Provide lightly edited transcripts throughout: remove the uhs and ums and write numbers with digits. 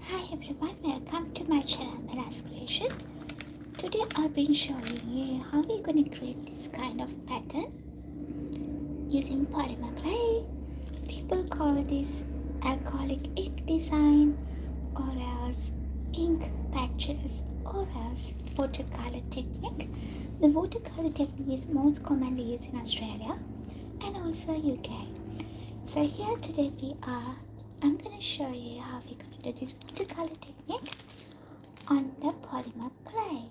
Hi everyone, welcome to my channel Melas Creation. Today I've been showing you how we're going to create this kind of pattern using polymer clay. People call this alcoholic ink design or else ink patches or else watercolor technique. The watercolor technique is most commonly used in Australia and also UK. So here today I'm going to show you how we're going to do this watercolor technique on the polymer clay.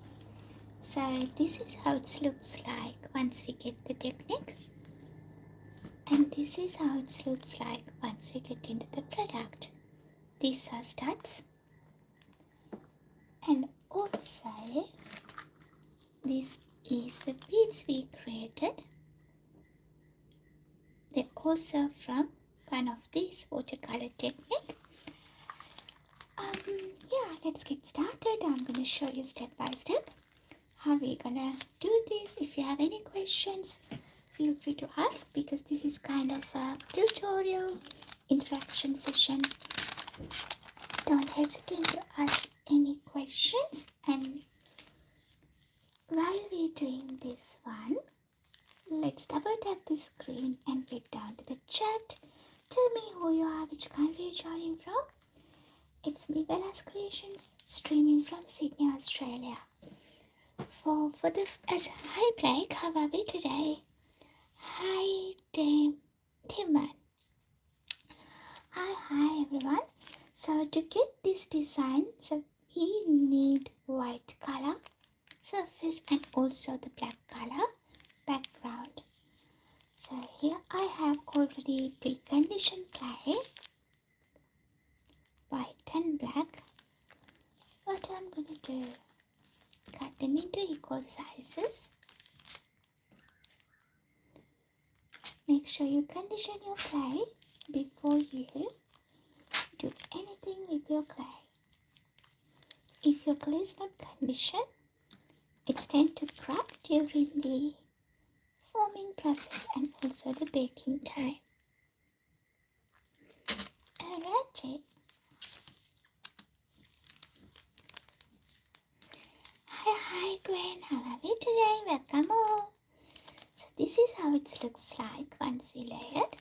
So this is how it looks like once we get the technique, and this is how it looks like once we get into the product. These are studs, and also this is the beads we created. They're also from one of these watercolor technique. Yeah, let's get started. I'm going to show you step by step how we're gonna do this. If you have any questions, feel free to ask, because this is kind of a tutorial interaction session. Don't hesitate to ask any questions. And while we're doing this one, let's double tap the screen and get down to the chat. Tell me who you are, which country you're joining from. It's me, Bella's Creations, streaming from Sydney, Australia. As hi Blake, how are we today? Hi Timon. Hi everyone. So to get this design, so we need white color surface and also the black color background. So here I have already pre-conditioned clay, white and black. What I'm gonna do, cut them into equal sizes. Make sure you condition your clay before you do anything with your clay. If your clay is not conditioned, it's tend to crack during the forming process and also the baking time. Alrighty. Hi Gwen, how are we today? Welcome all. So this is how it looks like once we lay it.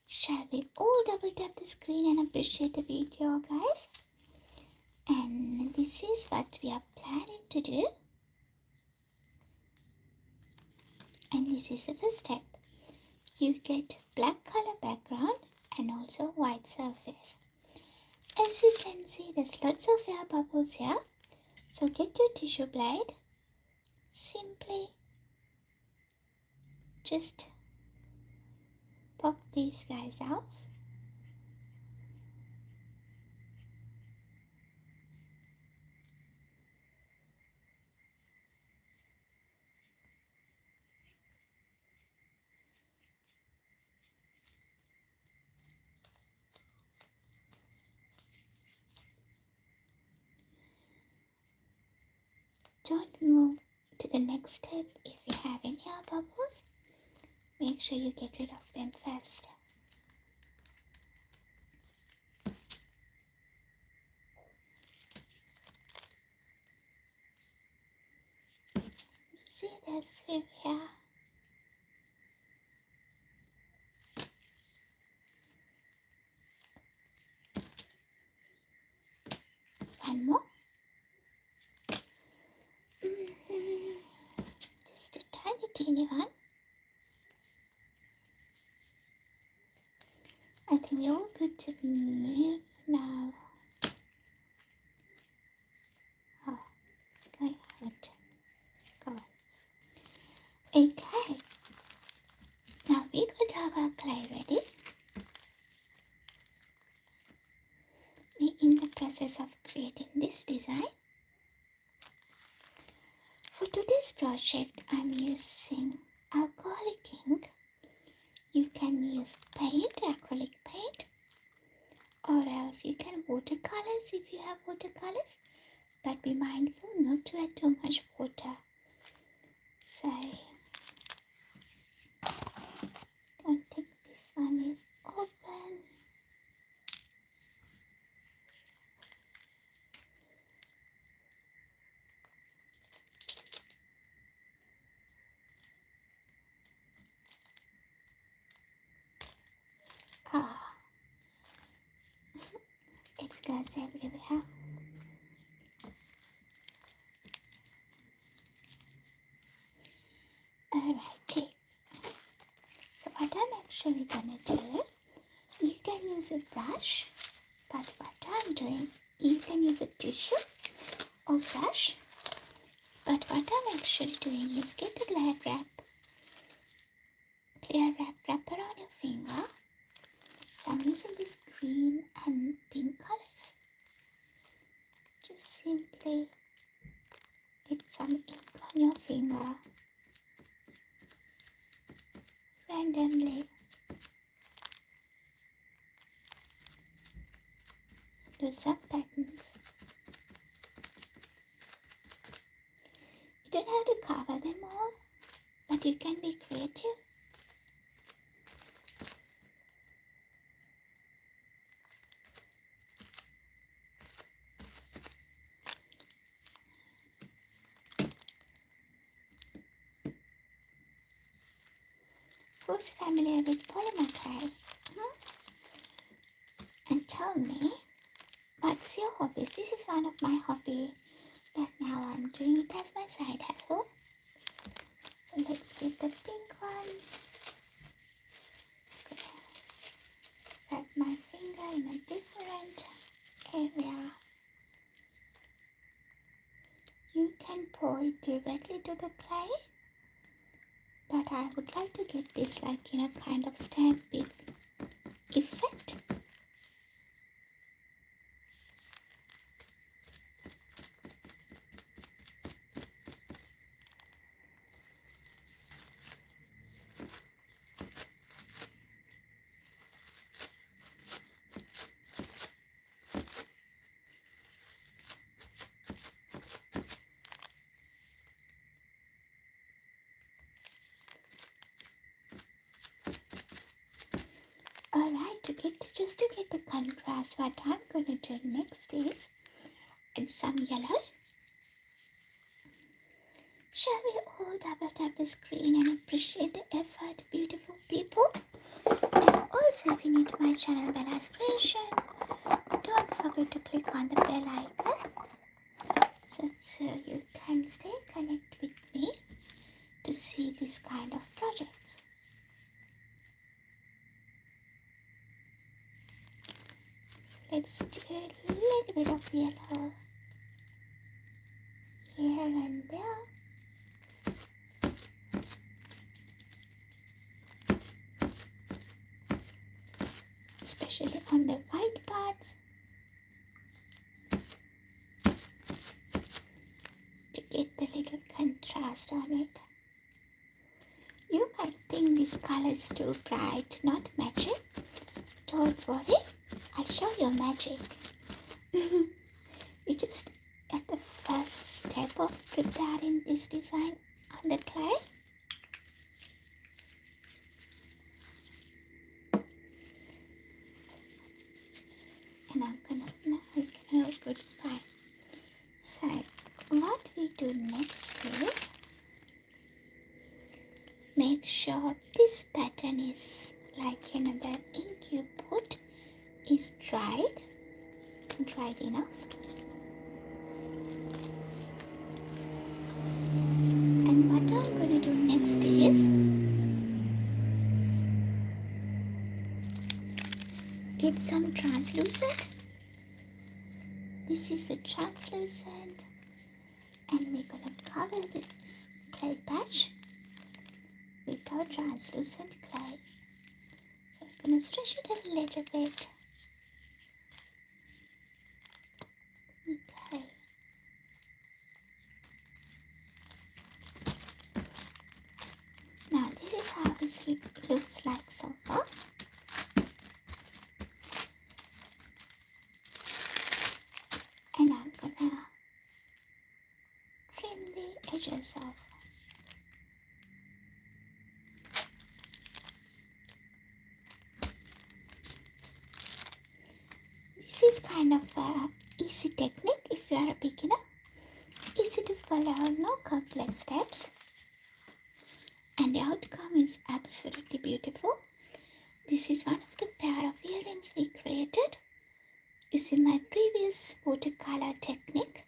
Shall we all double tap the screen and appreciate the video, guys? And this is what we are planning to do. And this is the first step. You get black color background and also white surface. As you can see, there's lots of air bubbles here. So get your tissue blade. Simply just pop these guys off. Don't move to the next step if you have any air bubbles. Make sure you get rid of them first. See, there's few here. One more. Just a tiny, teeny one. I think we're all good to move now. Oh, it's going out. Go on. Okay. Now we got our clay ready. We're in the process of creating this design. For today's project, I'm using alcoholic ink. You can use paint, acrylic paint, or else you can watercolors if you have watercolors, but be mindful not to add too much water. So, don't think this one is open. colors everywhere. Alrighty. So what I'm actually gonna do, you can use a brush, but what I'm doing, you can use a tissue or brush, but what I'm actually doing is get a clear wrap around your finger. So I'm using this green and pink colors. Just simply get some ink on your finger randomly. Do some patterns. You don't have to cover them all, but you can be creative. Who's familiar with polymer clay? And tell me, what's your hobbies? This is one of my hobbies that now I'm doing it as my side hustle. So let's get the pink one. Wrap my finger in a different area. You can pour it directly to the clay, but I would like to get this like in a kind of stamp effect. Alright, just to get the contrast, what I'm going to do next is add some yellow. Shall we all double tap the screen and appreciate the effort, beautiful people? And also, if you're new to my channel, Bella's Creation, don't forget to click on the bell icon so you can stay connected with me to see this kind of projects. Let's do a little bit of yellow here and there. Especially on the white parts. To get the little contrast on it. You might think this color is too bright, not magic. Don't worry, I'll show you magic. You just at the first step of preparing this design on the clay. And I'm gonna put fine. So what we do next is make sure this pattern is like the ink you put is dried enough. And what I'm going to do next is get some translucent. This is the translucent, and we're going to cover this clay patch with our translucent clay. So I'm going to stretch it a little bit. Okay. Now this is how this looks like so far. And I'm gonna trim the edges off. This is kind of an easy technique if you are a beginner. Easy to follow, no complex steps. And the outcome is absolutely beautiful. This is one of the pair of earrings we created using my previous watercolor technique,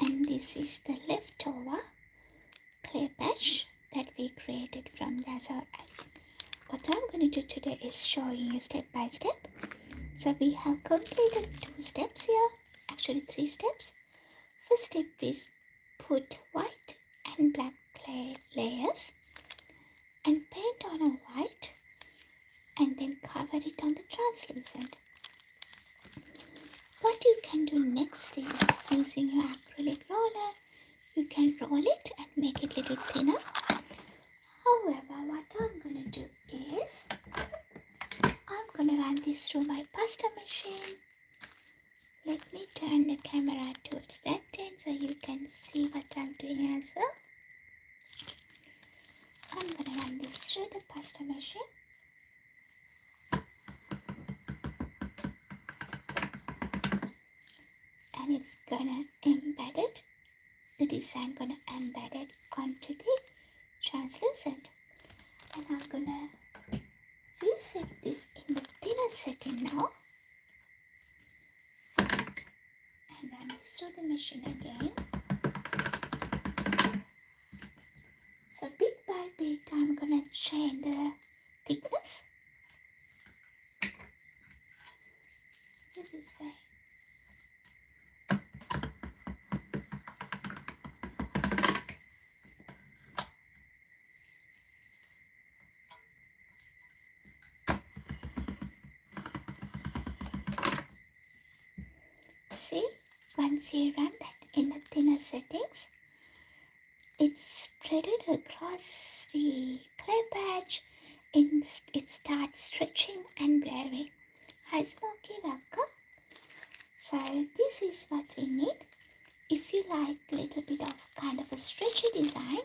and this is the leftover clay patch that we created from there. So what I'm going to do today is showing you step by step. So we have completed 2 steps here, actually 3 steps. First step is put white and black clay layers and paint on a white and then cover it on the translucent. What you can do next is using your acrylic roller, you can roll it and make it a little thinner. However, what I'm going to do is I'm going to run this through my pasta machine. Let me turn the camera towards that end so you can see what I'm doing as well. I'm going to run this through the pasta machine. And it's going to embed it. The design going to embed it onto the translucent. And I'm going to reset this in the thinner setting now. And run this through the machine again. So bit by bit I'm going to change the thickness. This way. See, once you run that in the thinner settings, it's spreaded across the clay patch and it starts stretching and blurring. Hi Smokey, welcome. So this is what we need. If you like a little bit of kind of a stretchy design,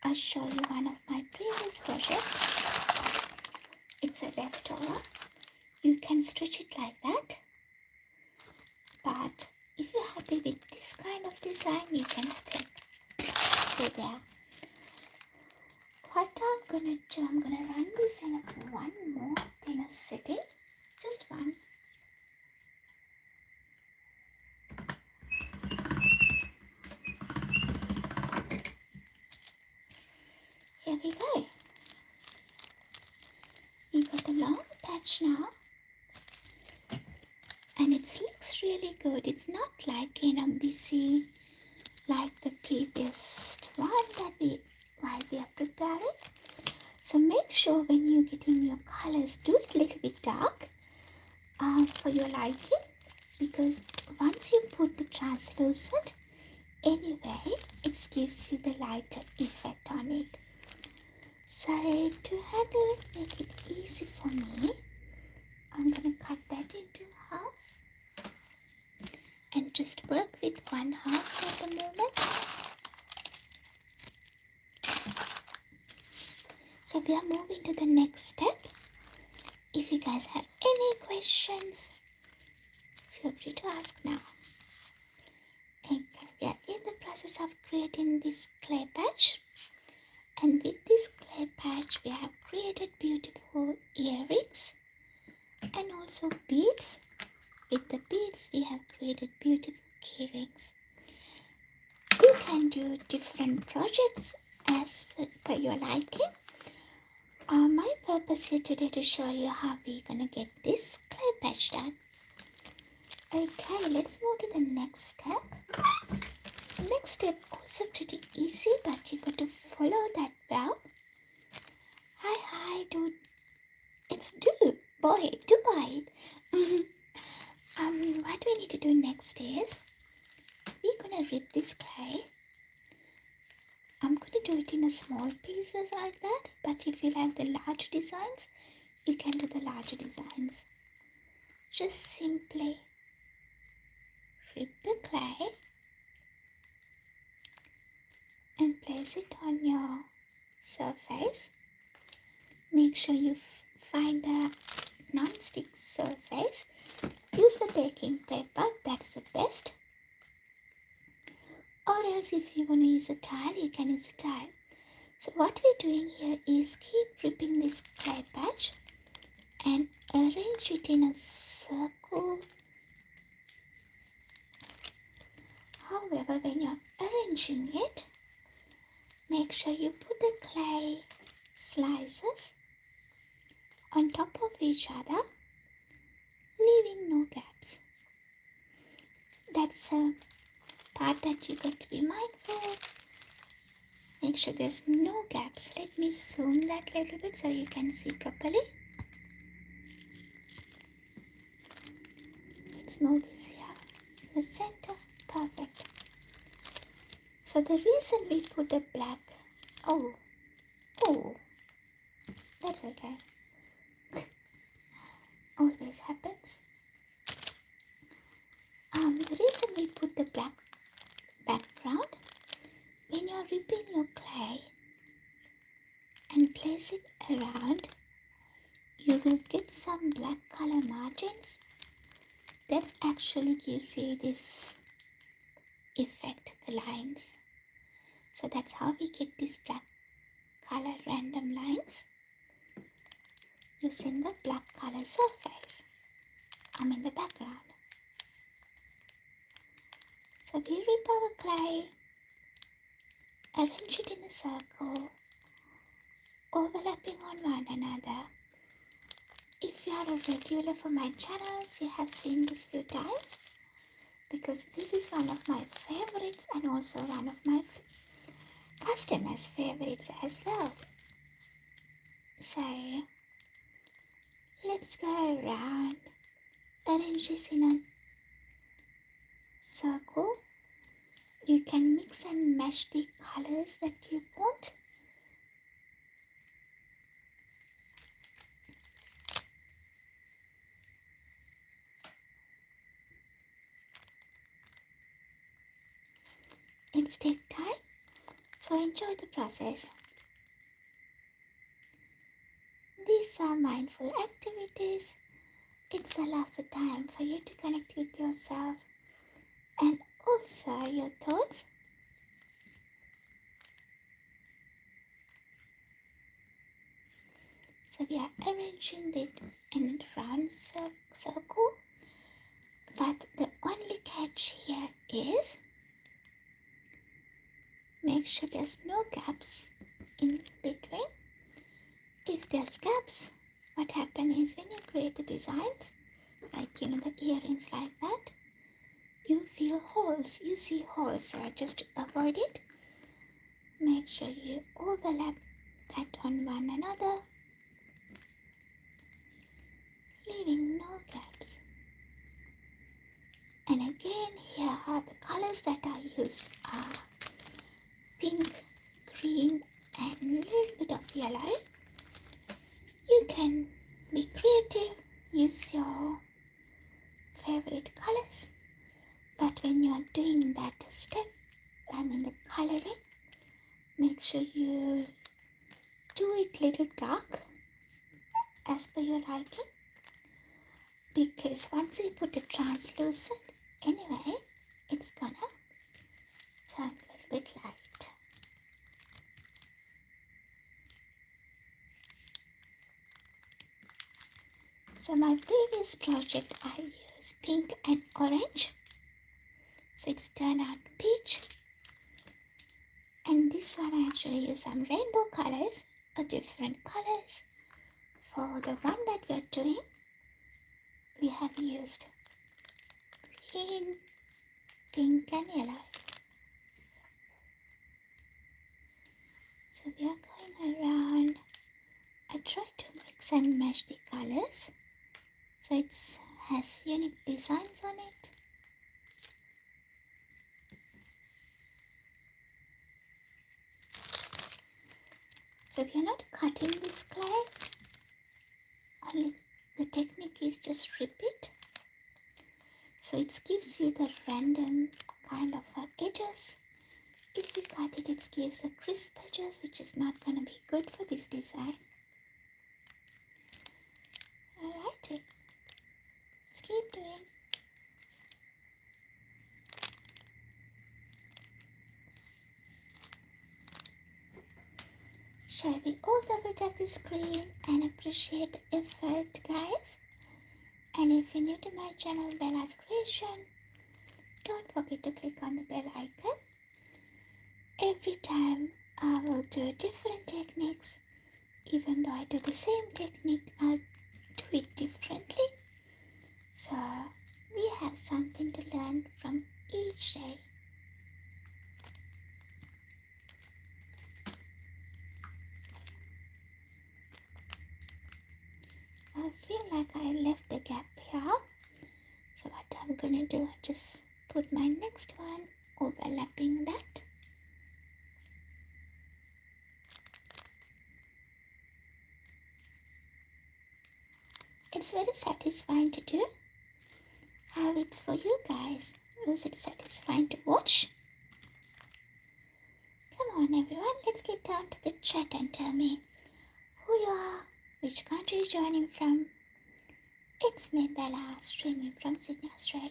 I'll show you one of my previous projects. It's a leftover. You can stretch it like that. But if you're happy with this kind of design, you can stay there. What I'm going to do, I'm going to run this in one more thinner setting. Just one. Here we go. We got a long patch now. And it looks really good. It's not like busy like the previous one while we are preparing. So make sure when you're getting your colors, do it a little bit dark for your liking, because once you put the translucent anyway, it gives you the lighter effect on it. So to handle, make it easy for me, I'm going to cut that into half. And just work with one half at the moment. So we are moving to the next step. If you guys have any questions, feel free to ask now. Okay, we are in the process of creating this clay patch. And with this clay patch, we have created beautiful earrings and also beads. With the beads, we have created beautiful key rings. You can do different projects as per your liking. My purpose here today to show you how we're going to get this clay patch done. Okay, let's move to the next step. The next step also pretty easy, but you got to follow that well. Hi, dude. It's dude, boy, Dubai. What we need to do next is we're gonna rip this clay. I'm gonna do it in a small pieces like that, but if you like the large designs, you can do the larger designs. Just simply rip the clay and place it on your surface. Make sure you find the non-stick surface. Use the baking paper, that's the best. Or else if you want to use a tile, you can use a tile. So what we're doing here is keep ripping this clay patch and arrange it in a circle However, when you're arranging it, make sure you put the clay slices on top of each other, leaving no gaps. That's a part that you got to be mindful. Make sure there's no gaps. Let me zoom that a little bit so you can see properly. Let's move this here in the center. Perfect. So the reason we put the black, that's okay. Always happens. The reason we put the black background, when you're ripping your clay and place it around, you will get some black color margins. That actually gives you this effect, the lines. So that's how we get this black color random lines using the black color surface, the background. So we rip our clay, arrange it in a circle, overlapping on one another. If you are a regular for my channels, you have seen this few times, because this is one of my favorites and also one of my customers' favorites as well. So let's go around, arrange this in a circle. You can mix and match the colors that you want. It's take time, so enjoy the process. These are mindful activities. It allows the time for you to connect with yourself and also your thoughts. So we are arranging it in a round circle, but the only catch here is make sure there's no gaps in between. If there's gaps, what happens is when you create the designs, like the earrings like that, you feel holes, you see holes. So just to avoid it, make sure you overlap that on one another, leaving no gaps. And again, here are the colors that are used are pink, green, and a little bit of yellow. You can be creative, use your favorite colors, but when you are doing that step, the coloring, make sure you do it little dark as per your liking, because once you put it translucent, anyway, it's gonna turn a little bit light. So my previous project I used pink and orange, so it's turned out peach. And this one I actually used some rainbow colors or different colors. For the one that we are doing, we have used green, pink and yellow. So we are going around. I try to mix and match the colors so it has unique designs on it. So we are not cutting this clay, only the technique is just rip it. So it gives you the random kind of edges. If you cut it, it gives the crisp edges, which is not going to be good for this design. Alright, let's keep doing. Shall we all double tap the screen and appreciate the effort, guys? And if you're new to my channel, Bella's Creation, don't forget to click on the bell icon. Every time I will do different techniques. Even though I do the same technique, I'll do it differently. So we have something to learn from each day. I feel like I left the gap here. So what I'm gonna do, just put my next one overlapping that. It's very satisfying to do. How it's for you guys? Was it satisfying to watch? Come on everyone, let's get down to the chat and tell me who you are, which country you're joining from. It's me, Bella, streaming from Sydney, Australia.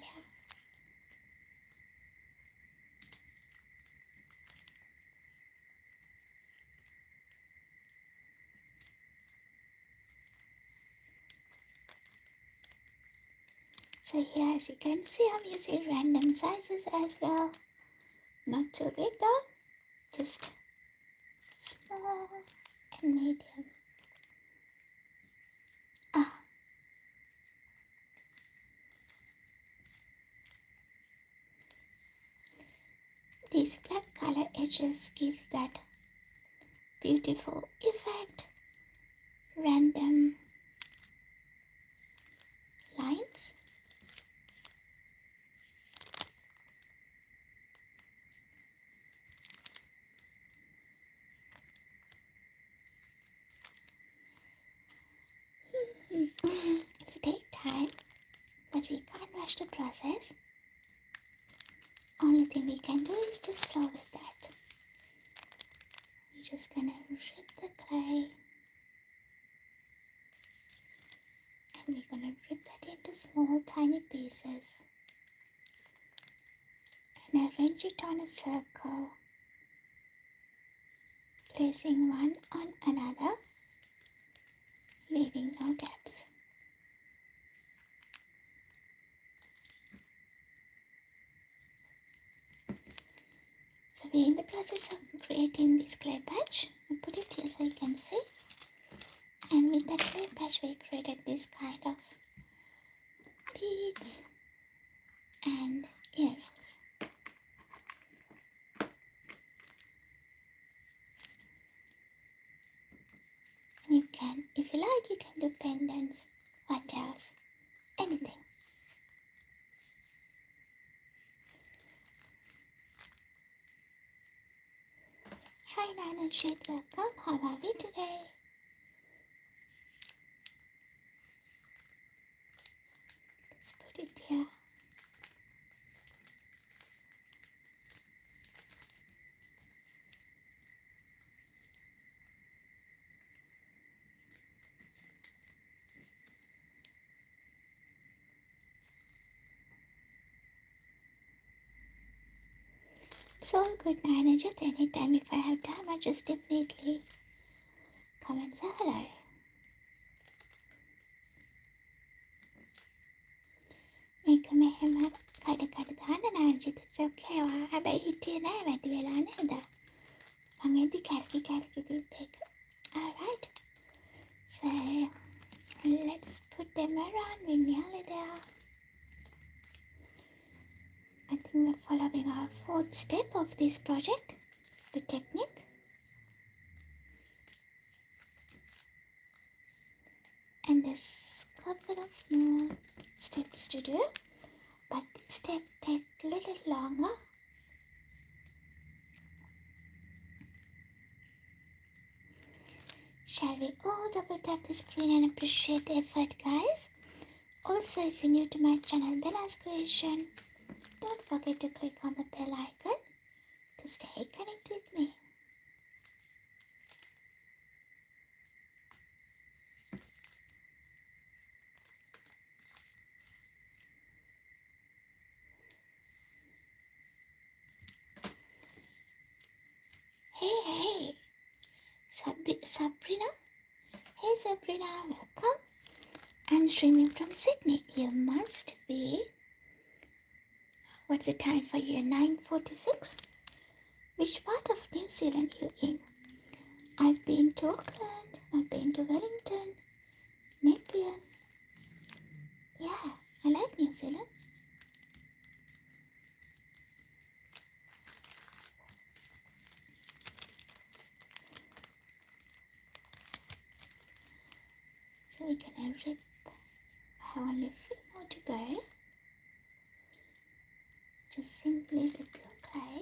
So here, as you can see, I'm using random sizes as well. Not too big though, just small and medium. These black color edges gives that beautiful effect, random lines. It's daytime, but we can't rush the process. Only thing we can do is just flow with that. We're just gonna rip the clay and we're gonna rip that into small tiny pieces and arrange it on a circle, placing one on another, leaving no gaps. So we're in the process of creating this clay patch. I'll put it here so you can see. And with that clay patch we created this kind of beads and earrings. And you can, if you like, you can do pendants, what else, anything. Hi Nana and Shade, welcome. How are we today? Let's put it here. It's all good, Nana. Just anytime if I have time, I just definitely come and say hello. මේක මෙහෙම කඩ දාන්න නාජිත් it's okay. හැබැයි හිටියේ නෑ වැඩි වෙලා නේද? මං එද්දි කැරකි දීපේක. Alright. So let's put them around. We're nearly there. I think we're following our fourth step of this project, the technique. And there's a couple of more steps to do, but this step takes a little longer. Shall we all double tap the screen and appreciate the effort, guys? Also, if you're new to my channel, Bella's Creation, don't forget to click on the bell icon to stay connected with me. Hey, Sabrina. Hey, Sabrina, welcome. I'm streaming from Sydney. You must be What's the time for you? 9:46? Which part of New Zealand you in? I've been to Auckland, I've been to Wellington, Nepean. Yeah, I like New Zealand. So we're gonna rip. I have only a few more to go. Just simply rip your clay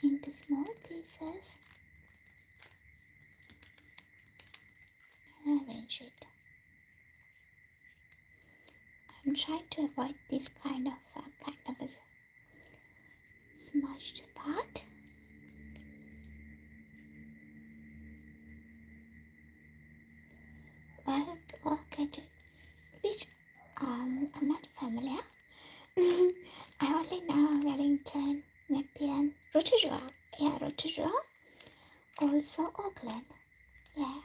into small pieces and arrange it. I'm trying to avoid this kind of a smudged part. Well, okay, which I'm not familiar. I only know Wellington, Nepean, Rotorua. Yeah, Rotorua. Also Auckland. Yeah.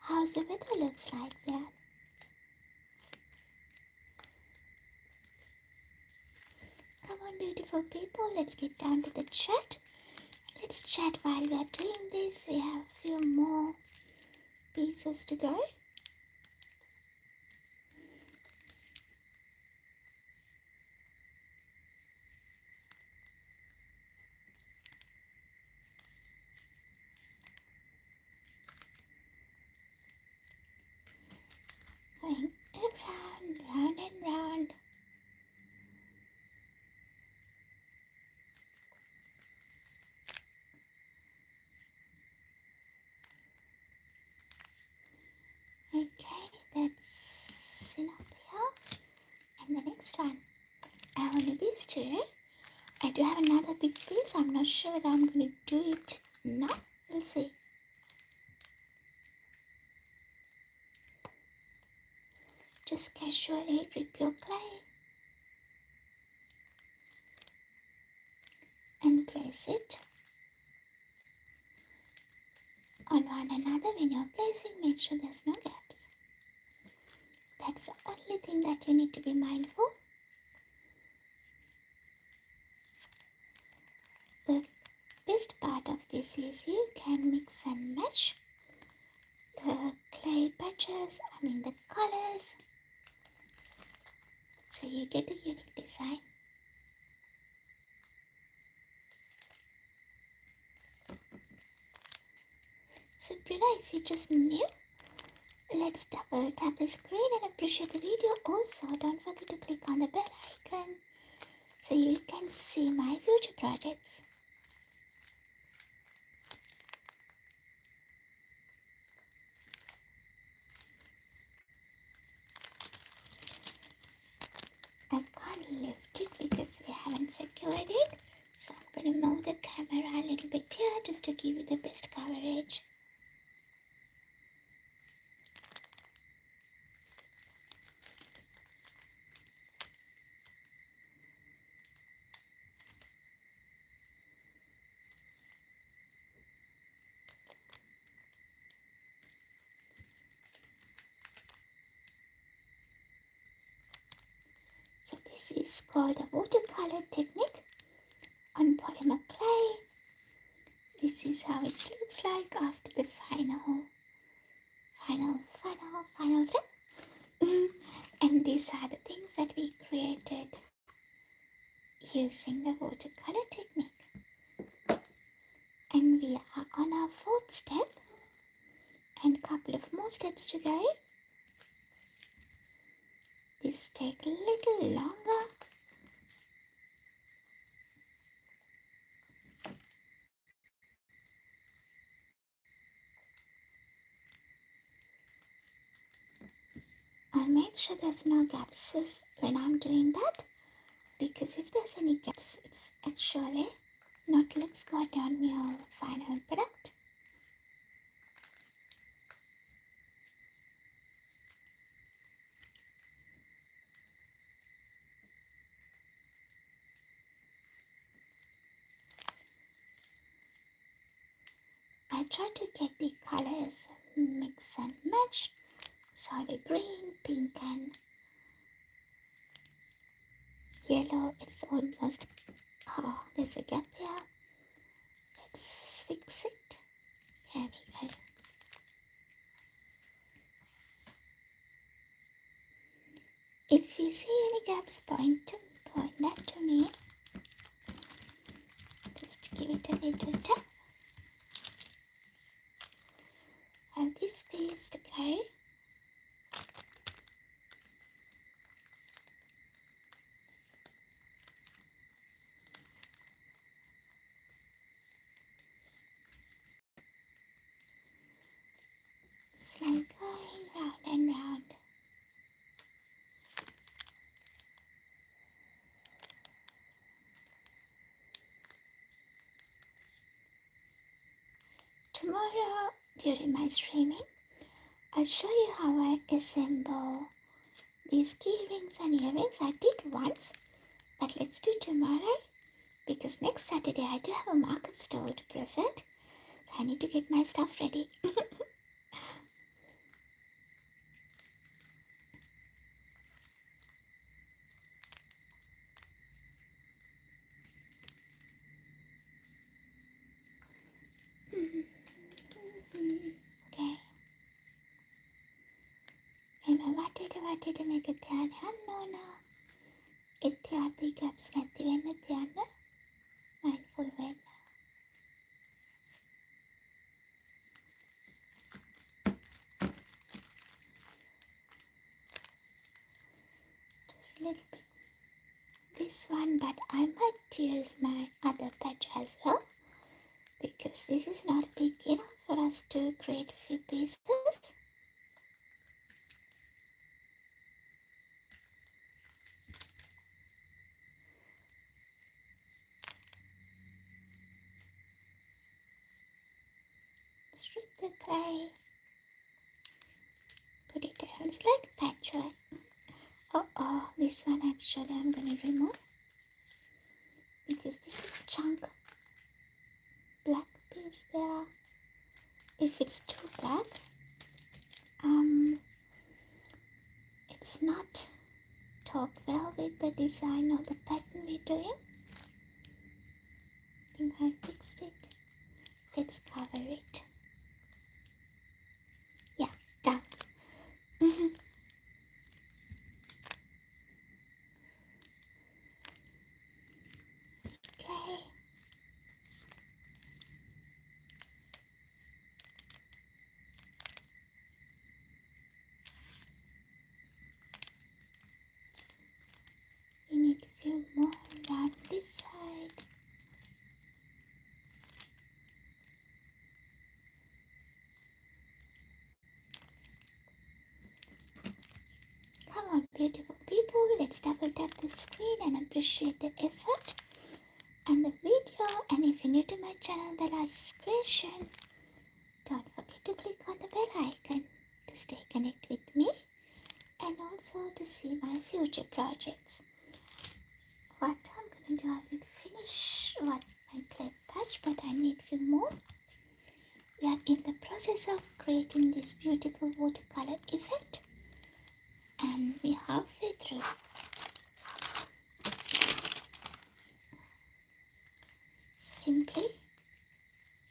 How's the weather looks like there? Come on, beautiful people, let's get down to the chat. Let's chat while we are doing this. We have a few more pieces to go. Going around, round and round. Okay, that's enough here. And the next one. I have only these two. I do have another big piece. I'm not sure whether I'm going to do it now. We'll see. Just casually rip your clay and place it on one another. When you're placing, make sure there's no gaps. That's the only thing that you need to be mindful. The best part of this is you can mix and match the clay patches, the colors, so you get a unique design. So Brina, if you just new, let's double tap the screen and appreciate the video. Also, don't forget to click on the bell icon so you can see my future projects. I can't lift it because we haven't secured it. So I'm going to move the camera a little bit here just to give you the best coverage. So this is called a watercolor technique on polymer clay. This is how it looks like after the final step. And these are the things that we created using the watercolor technique. And we are on our fourth step and a couple of more steps to go. This takes a little longer. I'll make sure there's no gaps when I'm doing that, because if there's any gaps, it's actually not looks good on your final product. I try to get the colors mix and match. So the green, pink and yellow, it's almost, oh, there's a gap here. Let's fix it. There we go. If you see any gaps, point that to me. Just give it a little tap. Have this space to go. It's like going round and round. Tomorrow, during my streaming, I'll show you how I assemble these key rings and earrings. I did once, but let's do tomorrow because next Saturday I do have a market stall to present, so I need to get my stuff ready. Okay. එම වටේට මේක තියන්න යන්න ඕන. ඉතිහාති gaps නැති වෙන්න තියන්න. Mindful වෙන්න. Just a little bit this one, but I might use my other patch as well because this is not big enough for us to create few pieces. Strip the clay, put it down. It's like patchwork. Oh, this one actually I'm gonna remove because this is a chunk black piece there. If it's too black, it's not talk well with the design of the pattern we're doing. I think I fixed it. Let's cover it. Yeah, done. Okay. We need a few more around this side. Come on, beautiful people, let's double tap the screen and appreciate the effort and the video. And if you're new to my channel, Bella's Creation, don't forget to click on the bell icon to stay connected with me and also to see my future projects. What I'm gonna do, I will finish my clay patch, but I need a few more. We are in the process of creating this beautiful watercolor effect, and we're halfway through. Simply,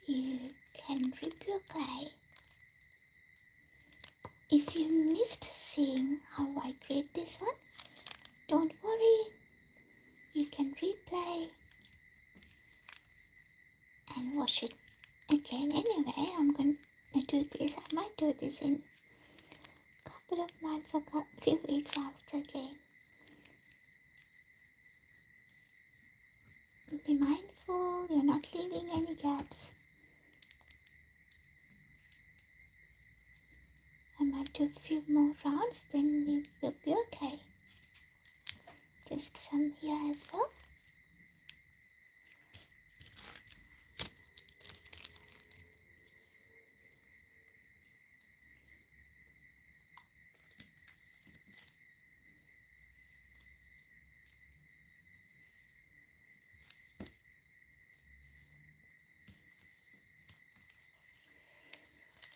you can rip your clay. If you missed seeing how I create this one, don't worry, you can replay and watch it again. Anyway, I'm going to do this. I might do this in a couple of months or a few weeks after again. Be mindful, you're not leaving any gaps. I might do a few more rounds, then we will be okay. Just some here as well.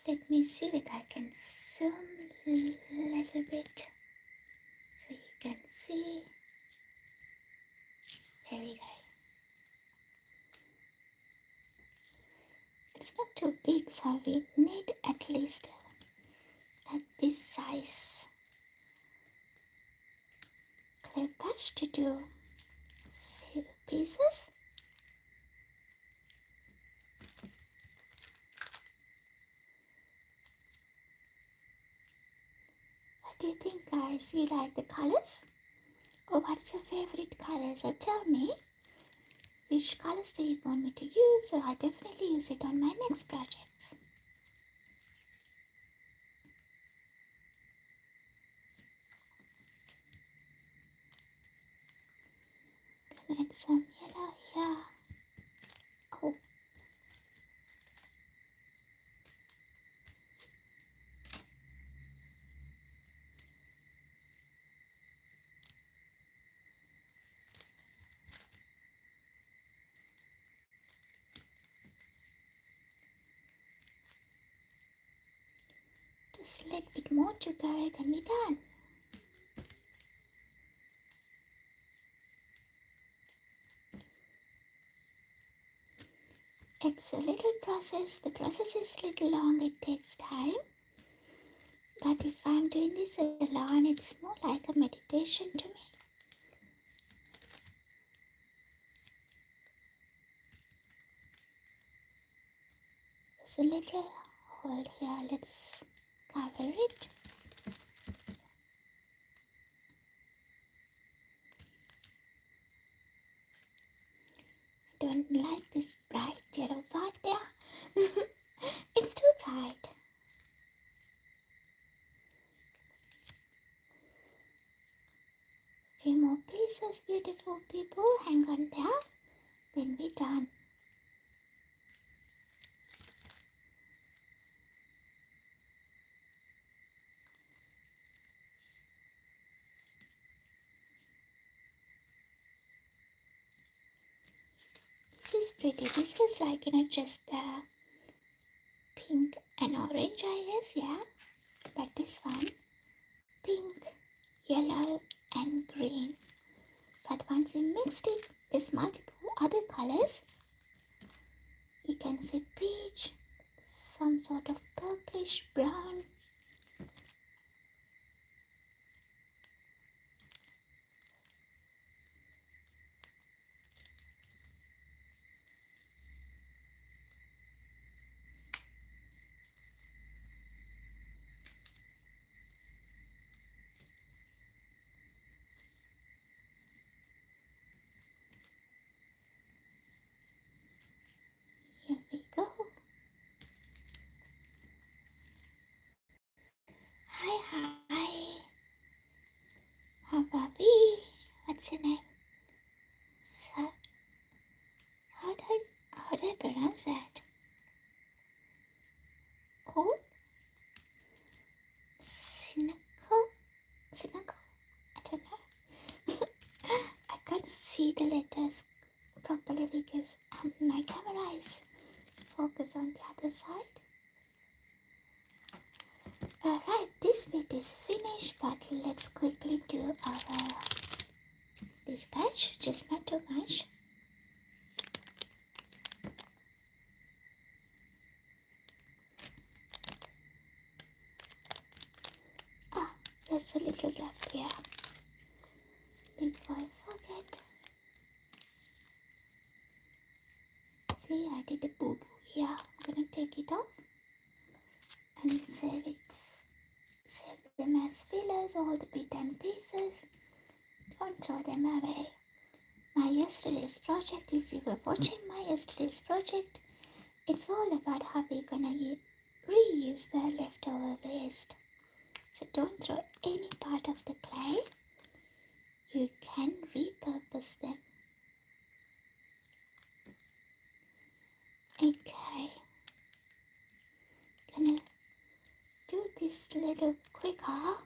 Let me see if I can zoom a little bit so you can see. Very good. It's not too big, so we need at least like this size clay brush to do few pieces. What do you think, guys? You like the colors? Or what's your favorite color? So tell me, which colors do you want me to use? So I'll definitely use it on my next projects. Gonna add some yellow here. Oh, just a little bit more to go, then we're done. It's a little process. The process is a little long. It takes time. But if I'm doing this alone, it's more like a meditation to me. There's a little hole here. Let's cover it. I don't like this bright yellow part there. It's too bright. Few more pieces, beautiful people. Hang on there. Then we're done. This is pretty. This was like, just pink and orange, I guess, yeah. But this one, pink, yellow, and green. But once you mixed it, there's multiple other colors. You can see peach, some sort of purplish brown. Here we go. Hi. How Bobby? What's your name? So, how do I pronounce that? Cool? Cynical? I don't know. I can't see the letters properly because my camera is focused on the other side. Alright, this bit is finished, but let's quickly do our this patch, just not too much. Ah, there's a little gap here. Before I forget. See, I did a boo-boo here. I'm gonna take it off and save it. Save them as fillers, all the bit and pieces. Don't throw them away. My yesterday's project, if you were watching my yesterday's project, it's all about how we're gonna reuse the leftover waste. So don't throw any part of the clay. You can repurpose them. Okay. Gonna do this little quicker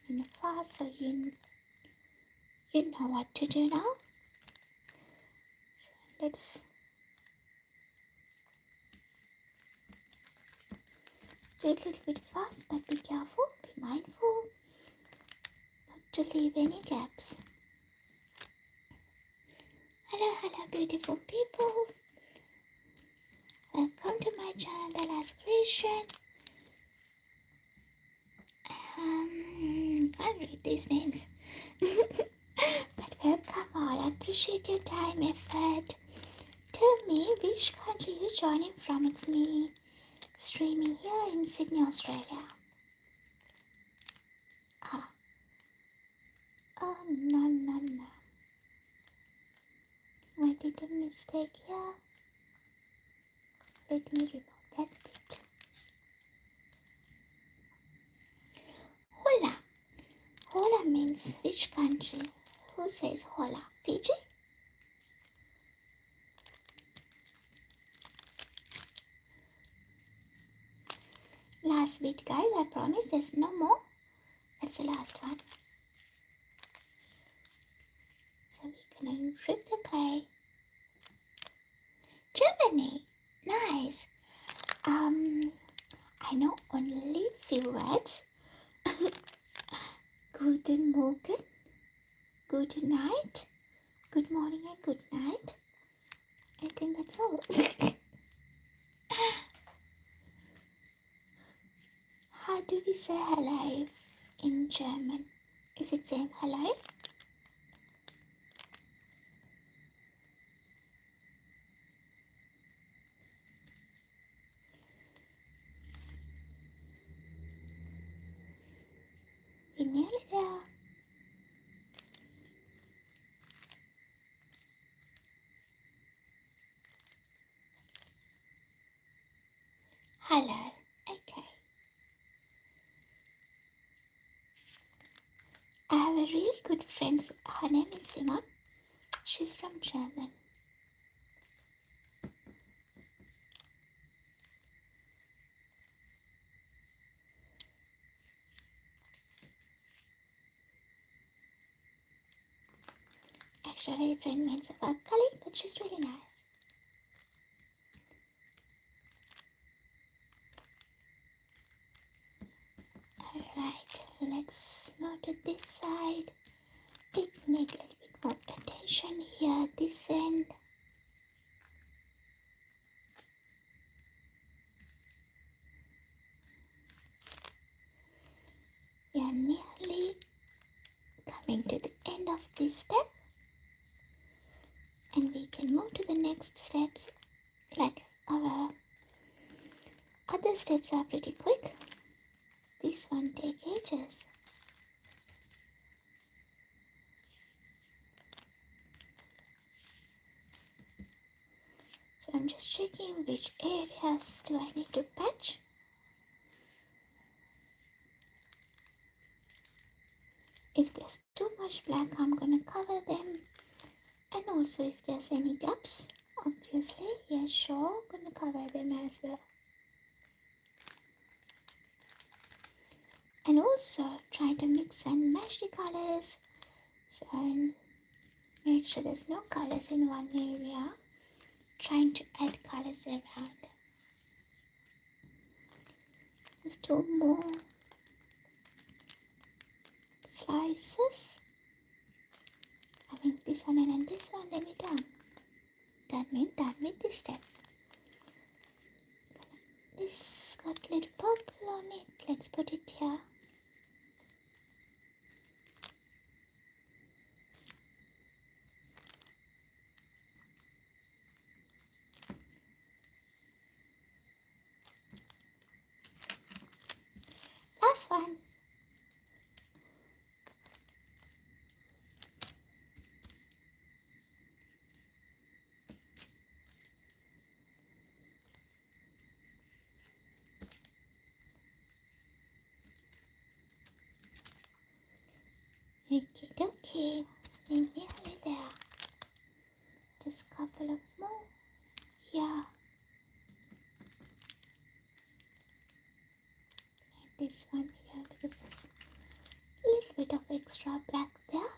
and fast so you know what to do now. So let's do it a little bit fast, but be careful, be mindful not to leave any gaps. beautiful people. Welcome to my channel, The Last Creation. Can't read these names. But welcome all. I appreciate your time, effort. Tell me which country you're joining from. It's me, streaming here in Sydney, Australia. Oh, no. I did a mistake here. Let me remove that bit. Hola. Hola means which country? Who says hola? Fiji? Last bit, guys. I promise there's no more. That's the last one. So we're gonna rip the clay. Germany. Nice. I know only few words. Guten Morgen, good night, good morning and good night. I think that's all. How do we say hello in German? Is it saying hello? We're nearly there. Hello. Okay. I have a really good friend. Her name is Simon. She's from German. Actually, friend means a work colleague, but she's really nice. Alright, let's move to this side. It needs a little bit more attention here, this end. We are nearly coming to the end of this step. And we can move to the next steps. Like our other steps are pretty quick. This one takes ages. So I'm just checking which areas do I need to patch. If there's too much black, I'm gonna cover them. And also if there's any gaps, obviously, yeah, sure, gonna cover them as well. And also try to mix and match the colors. So make sure there's no colors in one area. Trying to add colors around. Just two more slices. I mean this one and then this one, then we're done. Done with this step. This got a little purple on it. Let's put it here. Last one. Okay, we're nearly there. Just a couple of more. Yeah. And this one here because there's a little bit of extra black there.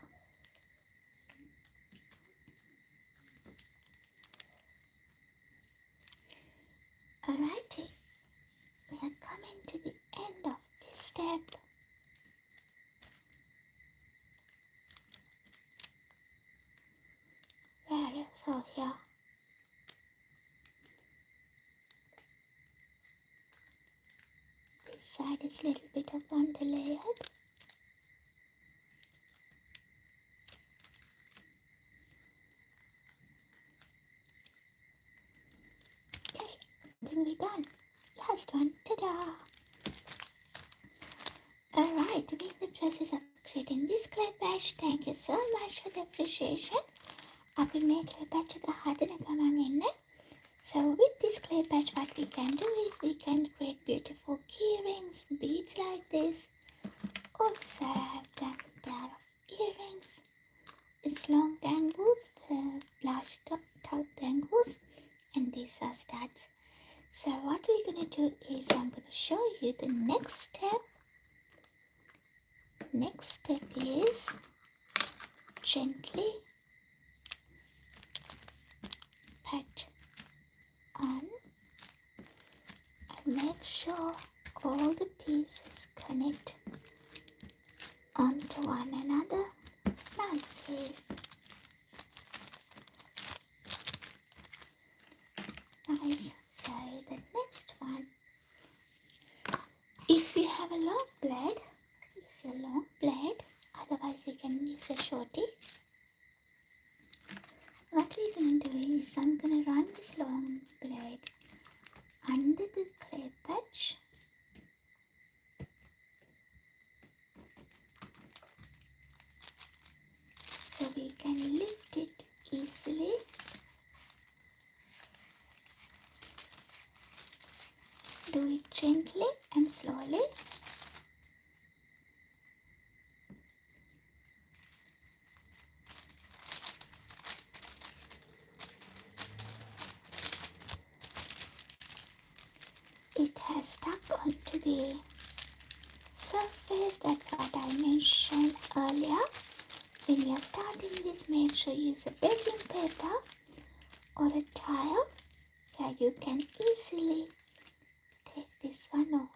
Alrighty, we are coming to the end of this step. Where is, oh here. side is a little bit of underlayered. Okay, I think we're done. Last one, ta-da! Alright, to be in the process of creating this clay patch, thank you so much for the appreciation. අපි මේ clay patch එක හදන ගමන් එන්න. So with this clay patch, what we can do is we can create beautiful key rings, beads like this. Also have done a pair of earrings. It's long dangles, the large top dangles, and these are studs. So what we're going to do is I'm going to show you the next step. Next step is gently pat on and make sure all the pieces connect onto one another nicely. Nice. So the next one, if you have a long blade, use a long blade, otherwise you can use a shorty. What we're going to do is I'm going to run this long blade under the clay patch. So we can lift it easily. Do it gently and slowly. It has stuck onto the surface, that's what I mentioned earlier. When you're starting this, make sure you use a baking paper or a tile where you can easily take this one off.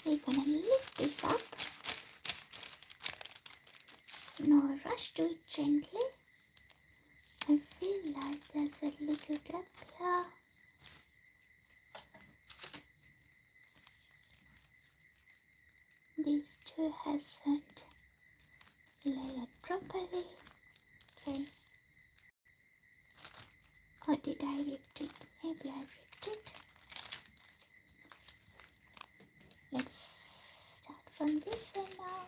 We're gonna lift this up. No rush, do it gently. I feel like there's a little gap here. These two hasn't layered properly. Okay. Or did I ripped it? Maybe I ripped it. Let's start from this end now.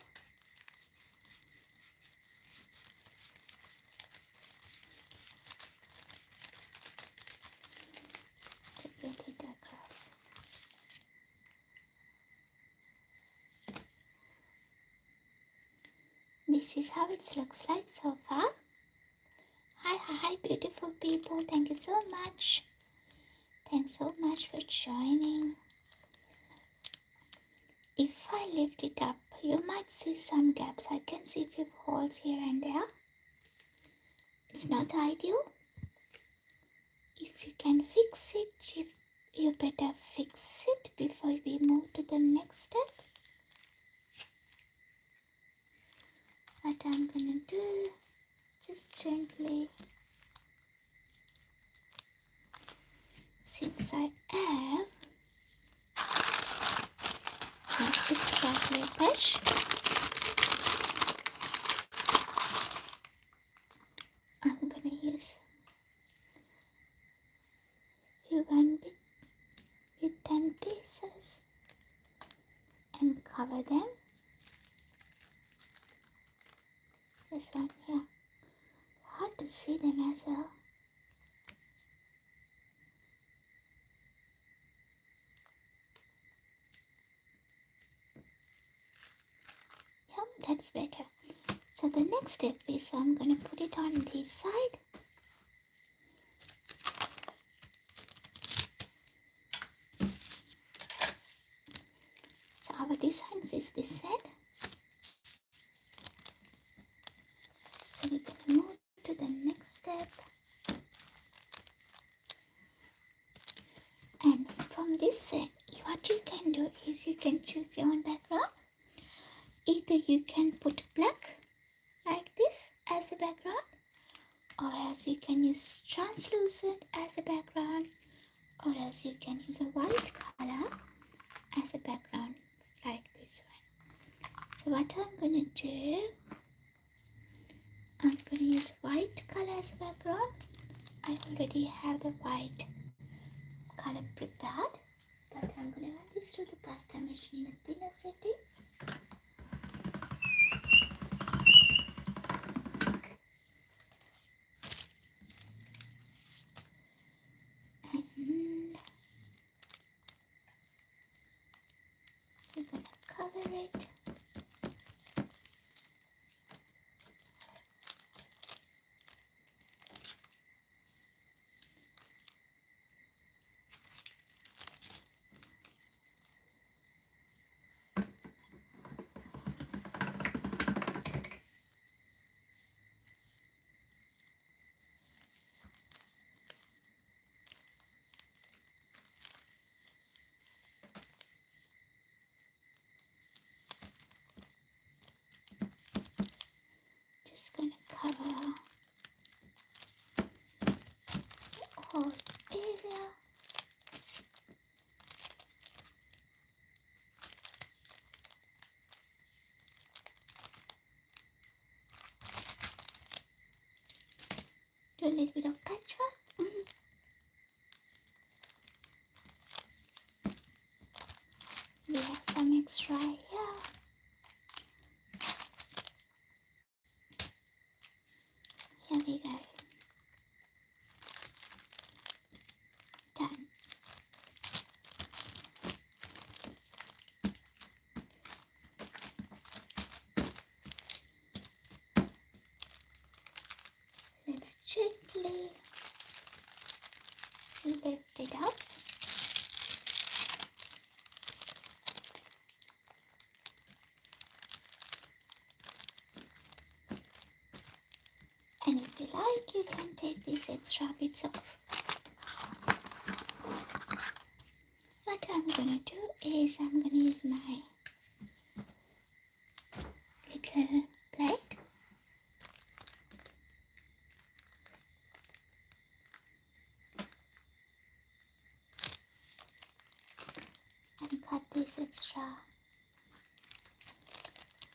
To get it across. This is how it looks like so far. Hi, beautiful people. Thank you so much. Thanks so much for joining. If I lift it up, you might see some gaps. I can see a few holes here and there. It's not ideal. If you can fix it, you better fix it before we move to the next step. What I'm gonna do, just gently, since I have an extra clay patch, I'm gonna use one bit with 10 pieces and cover them. This one here, hard to see them as well. Yeah, that's better. So the next step is I'm going to put it on this side. So our designs is this side. So we can move to the next step. And from this side, what you can do is you can choose your own background. Either you can put black like this as a background, or else you can use translucent as a background, or else you can use a white color as a background like this one. So what I'm going to do, I'm going to use white color as a background. I already have the white color prepared, but I'm going to run this through the pasta machine in a thinner setting. And we're going to cover it. Just going to cover the whole area. Do a little bit of patchwork. We have some extra here. Here we go. Done. Let's gently lift it up. And if you like, you can take these extra bits off. What I'm going to do is I'm going to use my little plate and cut this extra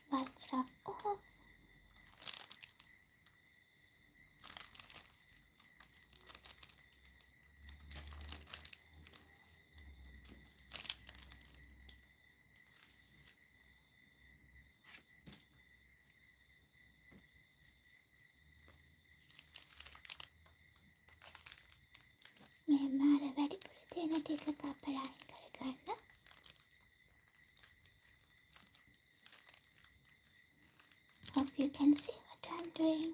white stuff off. මේ මාර වැඩිපුර තියෙන ටික කපලා අයින් කරගන්න. Hope you can see what I'm doing.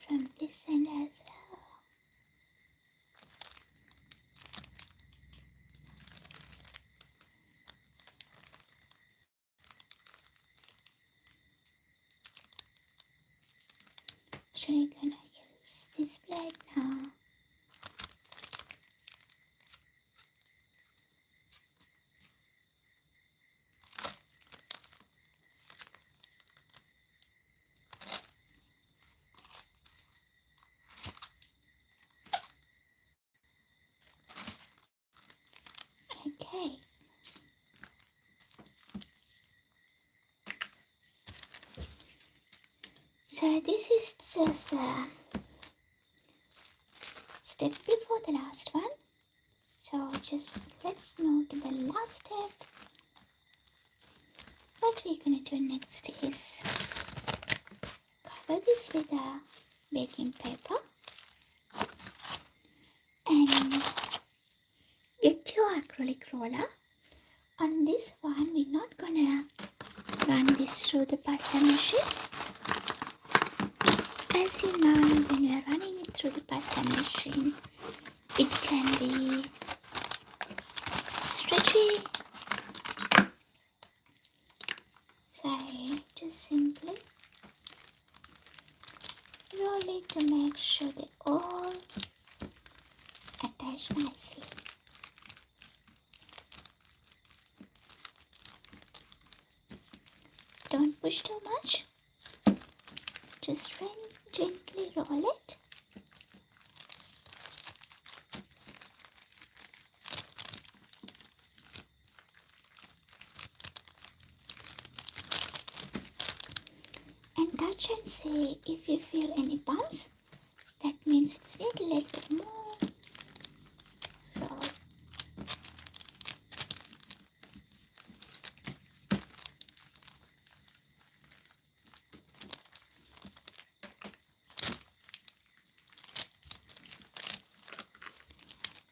From this end as well. Actually gonna use this blade now. Okay. So this is just the step before the last one. So just let's move to the last step. What we're going to do next is cover this with a baking paper and get your acrylic roller. On this one, we're not going to run this through the pasta machine. As you know, when you're running it through the pasta machine, it can be stretchy. So just simply slowly to make sure they all attach nicely. Don't push too much. Just gently roll it. And touch and see if you feel any bumps. That means it's need a little bit more roll.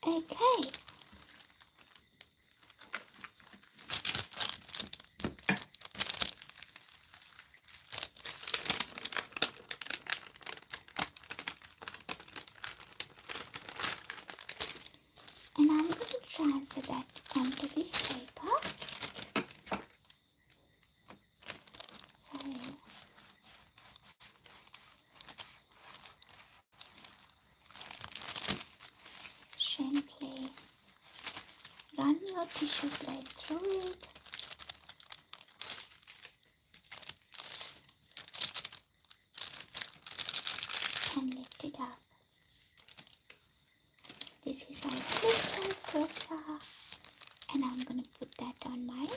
Okay. And I'm going to transfer that onto this paper. So gently run your tissue blade through it. And lift it up. This is how it looks like so far. And I'm going to put that on my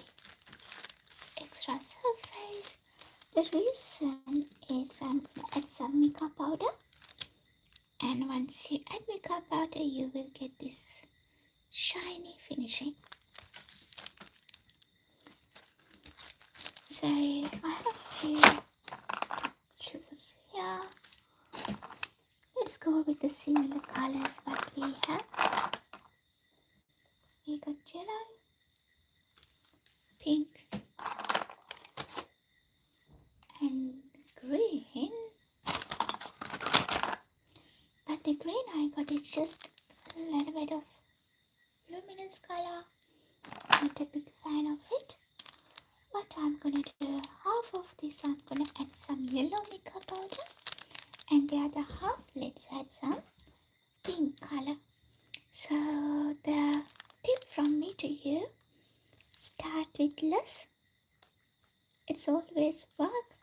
extra surface. The reason is I'm going to add some mica powder. And once you add mica powder, you will get this shiny finishing. So I have a few choose here. Let's go with the similar colors what we have. We got yellow, pink, and green. But the green I got is just a little bit of luminous color. Not a big fan of it. What I'm gonna do, half of this I'm gonna add some yellow mica powder, and the other half let's add some pink color. So the tip from me to you, start with less. It's always work,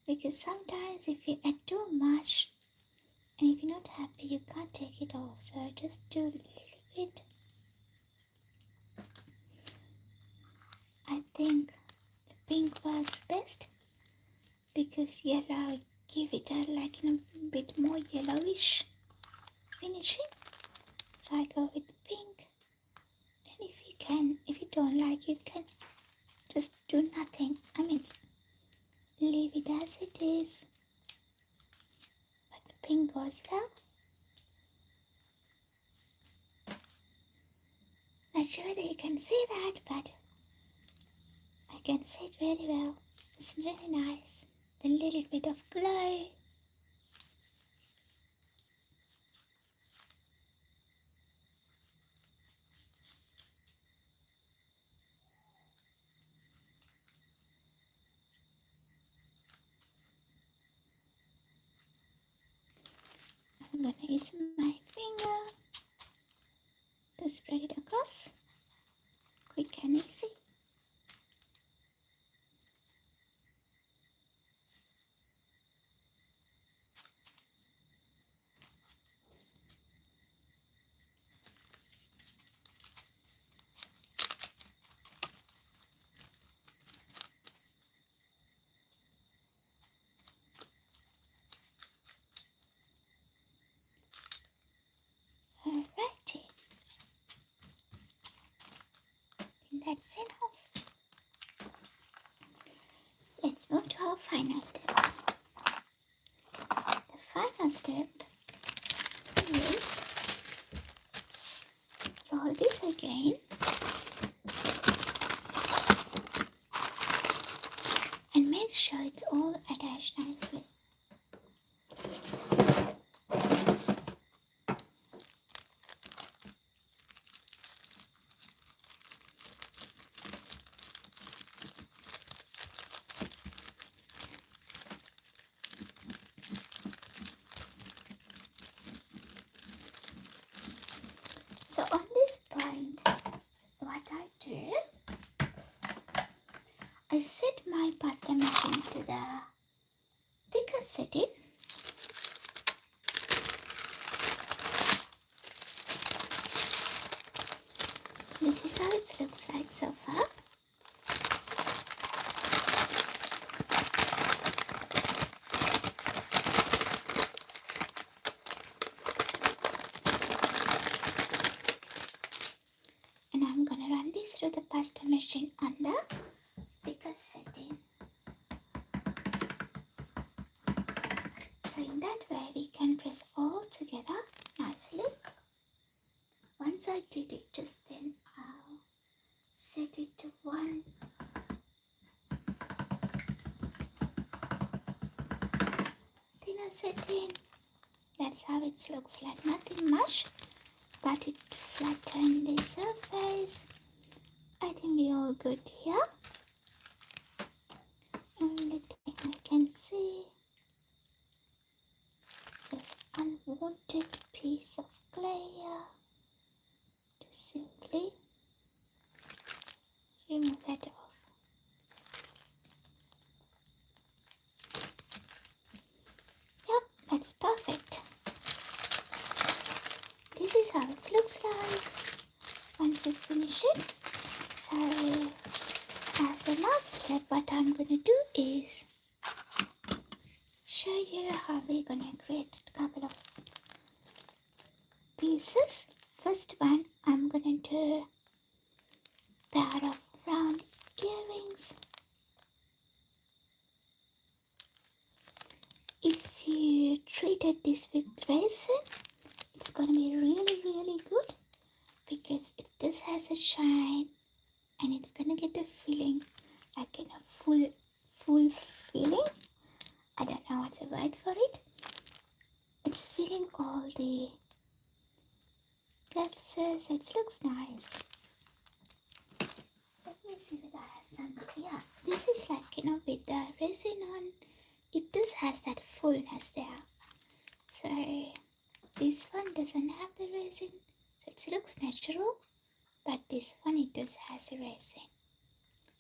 because sometimes if you add too much and if you're not happy, you can't take it off. So just do a little bit. I think the pink works best because yellow give it a bit more yellowish finishing. So I go with the pink. And if you don't like, you can just do nothing. I mean, leave it as it is. But the pink goes well. Not sure that you can see that, but I can see it really well. It's really nice. The little bit of glow. I'm gonna use my finger to spread it across. Quick and easy. Alrighty. I think that's enough. Let's move to our final step. The final step is roll this again and make sure it's all attached nicely. I set my pasta machine to the thicker setting. This is how it looks like so far. And I'm gonna run this through the pasta machine on the thicker setting. So in that way we can press all together nicely. Once I did it, just then I'll set it to one thinner setting. That's how it looks like, nothing much, but it flattened the surface. I think we're all good here. Only thing I can see is unwanted piece of clay here. Just simply remove that off. Yep, that's perfect. This is how it looks like once you finish it. So as the last step, what I'm gonna do is show you how we're gonna create a couple of pieces. First one, I'm gonna do a pair of round earrings. If you treated this with resin, it's gonna be really good because it just has a shine and it's gonna get the feeling like in a full feeling. I don't know what's the word for it. It's filling all the crevices. It looks nice. Let me see whether I have something. Yeah, this is like, with the resin on, it just has that fullness there. So this one doesn't have the resin, so it looks natural, but this one, it just has a resin.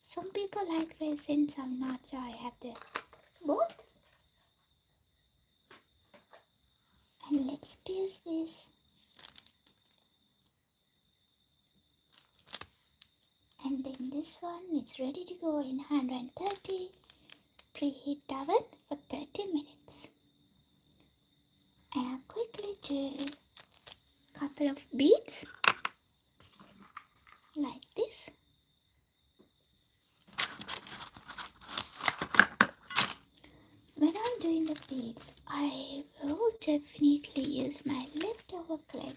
Some people like resin, some not, so I have the both. And let's pierce this. And then this one is ready to go in 130 preheat oven for 30 minutes. And I'll quickly do a couple of beads like this. When I'm doing the beads, I will definitely use my leftover clay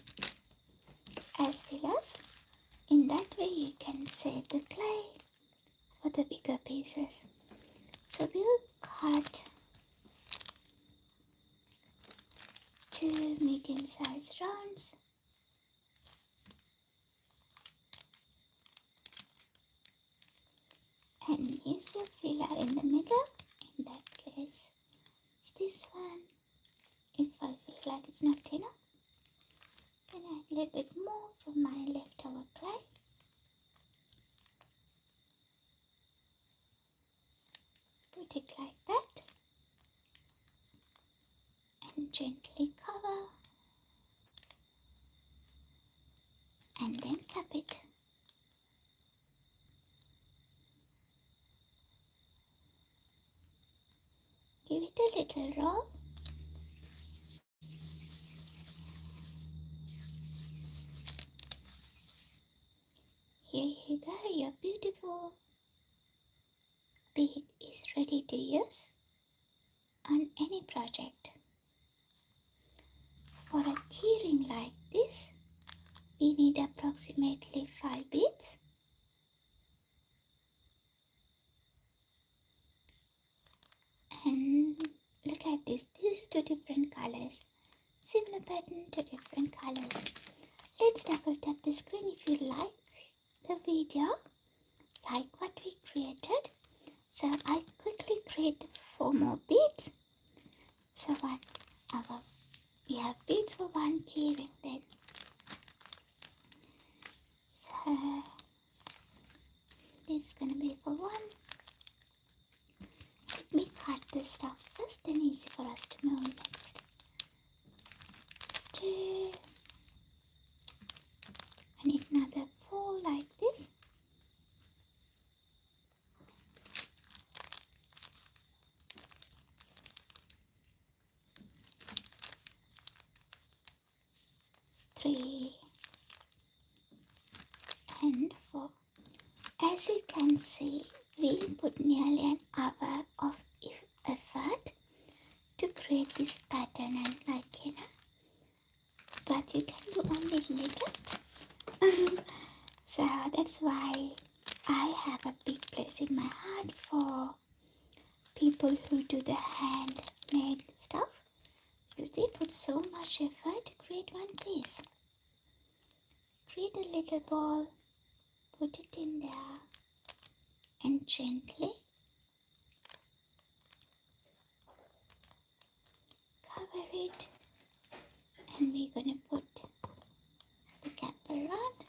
as well as in that way you can save the clay for the bigger pieces. So we'll cut 2 medium-sized rounds. And use your filler in the middle. In that case, it's this one. If I feel like it's not enough, then add a little bit more from my leftover clay. Put it like that. And gently cover. And then cap it. Give it a little roll. Here you go, your beautiful bead is ready to use on any project. For a keyring like this, we need approximately 5 beads. And look at this. This is 2 different colors. Similar pattern, 2 different colors. Let's double tap the screen if you like the video, like what we created. So I quickly create 4 more beads. So we have beads for 1 keyring then. So this is gonna be for 1. this stuff first, then easy for us to move next. 2. I need another 4 like this. 3 and 4. As you can see, we put nearly an hour of effort to create this pattern, and but you can do only little. So that's why I have a big place in my heart for people who do the handmade stuff, because they put so much effort to create one piece. Create a little ball, put it in there, and gently cover it, and we're going to put the cap around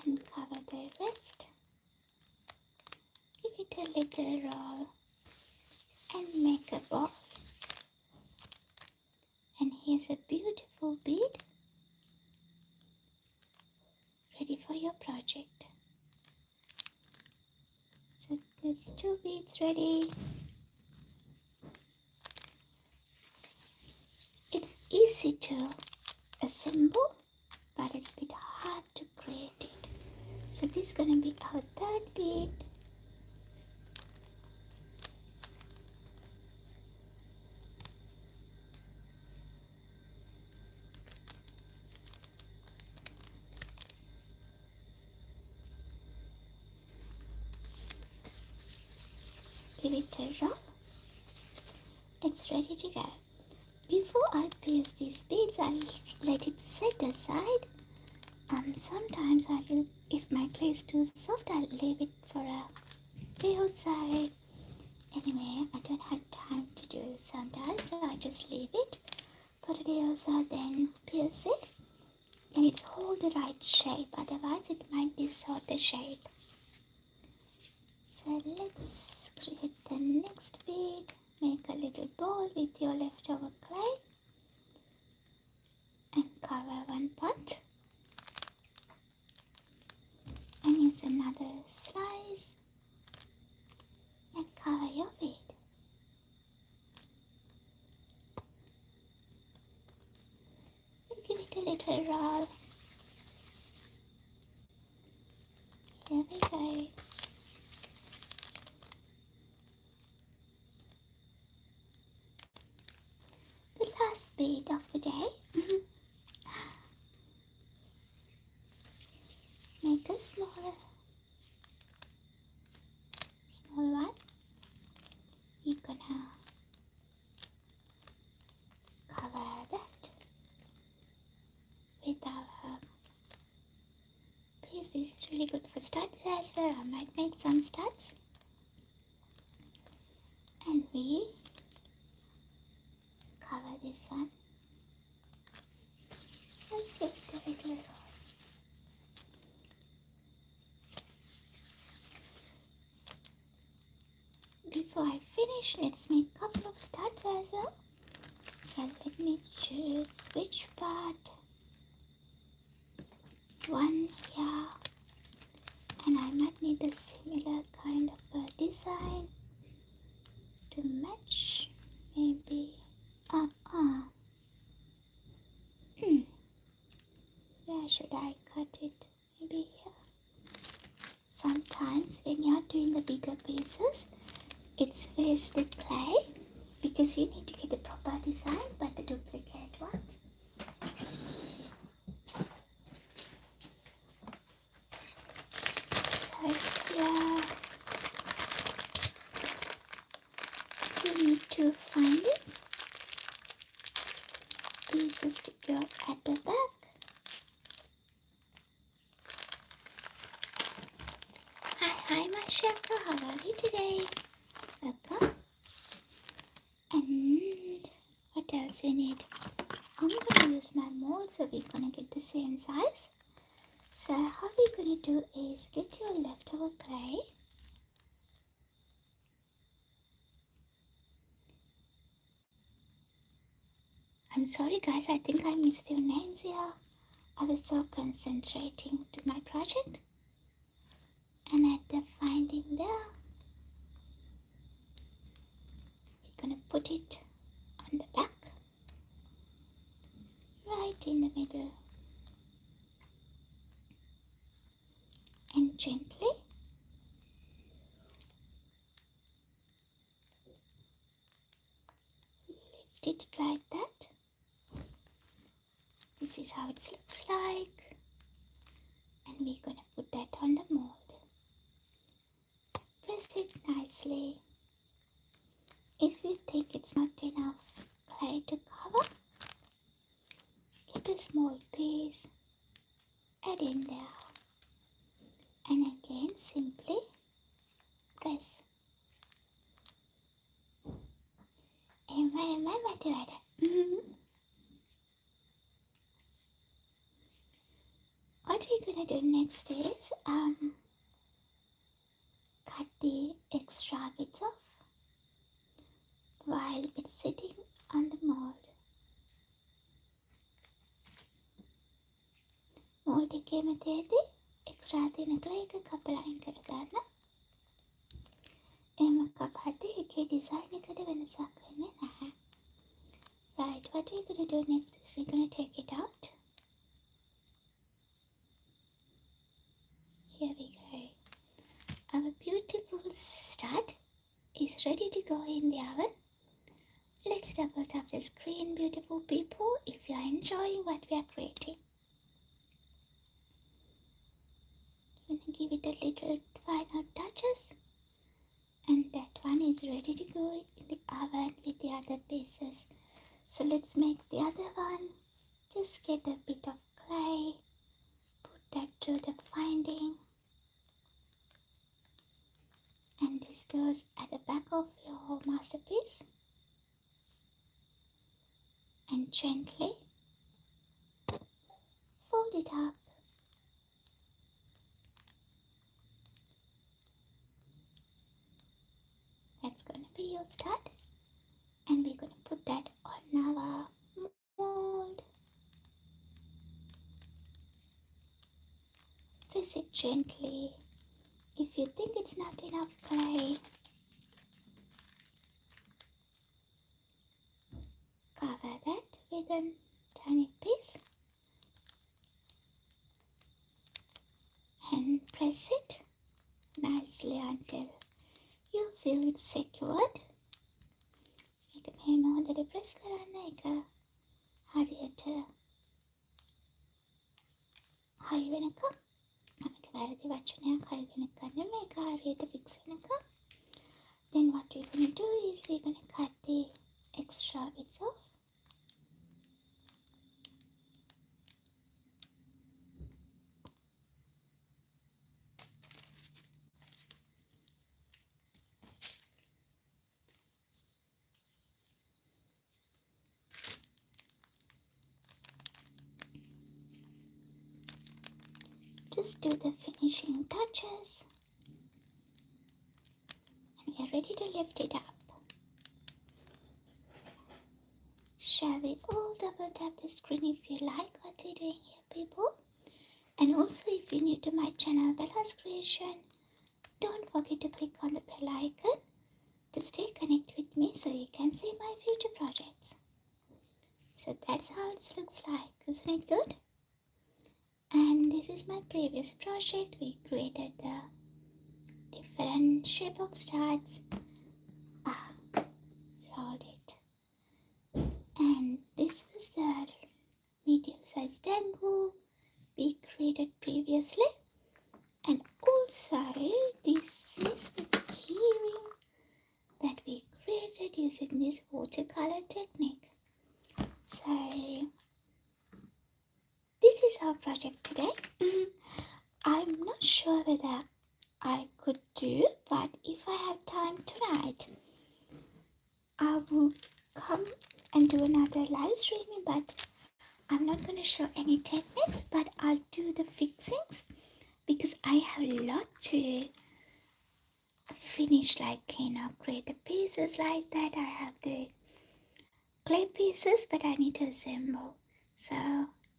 and cover the rest. Give it a little roll and make a ball. And here's a beautiful bead ready for your project. So there's 2 beads ready. It's easy to assemble, but it's a bit hard to create it. So this is going to be our 3rd bead. Give it a roll. It's ready to go. Before I pierce these beads, I'll let it set aside. Sometimes if my clay is too soft, I'll leave it for a day outside. Anyway, I don't have time to do it sometimes, so I just leave it for a day or so, then pierce it. And it's hold the right shape, otherwise it might distort the shape. So let's create the next bead. Make a little ball with your leftover clay and cover one part. And use another slice and cover your bead. And give it a little roll. Here we go. The last bead of the day. Make a small one. You're gonna cover that with our piece. This is really good for studs as well. I might make some studs. And we cover this one. Let's give it a little roll. Before I finish, let's make a couple of studs as well. So let me choose which part. One here, and I might need a similar kind of a design to match. Maybe where should I cut it? Maybe here. Sometimes when you're doing the bigger pieces, it's waste the clay because you need to get the proper design, but the duplicate ones. So here we need to find these pieces to go at the back. Hi Mashaka, how are you today? Welcome. And what else we need? I'm going to use my mold, so we're going to get the same size. So how we're going to do is get your leftover clay I'm sorry guys, I think I missed few names here. I was so concentrating to my project. And at the finding there, we're gonna put it on the back, right in the middle. And gently lift it like that. This is how it looks like. And we're gonna put that on the mold. Press it nicely. If you think it's not enough clay to cover, get a small piece, add in there, and again simply press. Emma, mati ada. What we're gonna do next is cut the extra bits off while it's sitting on the mold. Mold එකේ මැදදී extra තියෙන clay එක කපලා අයින් කරගන්න. එහෙම කපද්දී ඒකේ design එකට වෙනසක් වෙන්නේ නැහැ. Right, what we're gonna do next is we're gonna take it out. Here we go. Our beautiful stud is ready to go in the oven. Let's double tap the screen, beautiful people, if you are enjoying what we are creating. I'm gonna give it a little final touches, and that one is ready to go in the oven with the other pieces. So let's make the other one. Just get a bit of clay, put that through the finding, and this goes at the back of your masterpiece. And gently fold it up. That's going to be your stud, and we're going to put that on our mold. Press it gently. If you think it's not enough clay, cover that with a tiny piece and press it nicely until you feel it's secured. මේක මෙහෙම හොඳට press කරන්න. ඒක හරියට හරි වෙනකම්. මේක වැරදි වචනයක්. හරි වෙනකම් නෙමෙයි. මේක හරියට fix වෙනකම්. Then what we're going to do is we're going to cut the extra bits off. Just do the finishing touches, and we are ready to lift it up. Shall we all double tap the screen if you like what we're doing here, people? And also, if you're new to my channel, Bella's Creation, don't forget to click on the bell icon to stay connected with me so you can see my future projects. So that's how it looks like, isn't it good? And this is my previous project. We created the different shape of studs. Rolled it. And this was the medium-sized dangle we created previously. And also, this is the keyring that we created using this watercolor technique. So, this is our project today. I'm not sure whether I could do, but if I have time tonight, I will come and do another live streaming, but I'm not going to show any techniques, but I'll do the fixings because I have a lot to finish, like, create the pieces like that. I have the clay pieces, but I need to assemble. So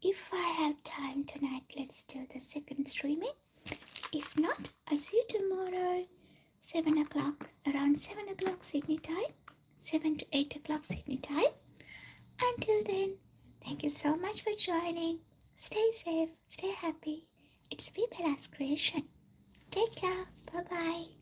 if I have time tonight, let's do the second streaming. If not, I'll see you tomorrow, 7 o'clock, around 7 o'clock Sydney time, 7 to 8 o'clock Sydney time. Until then, thank you so much for joining. Stay safe, stay happy. It's Vibella's creation. Take care. Bye-bye.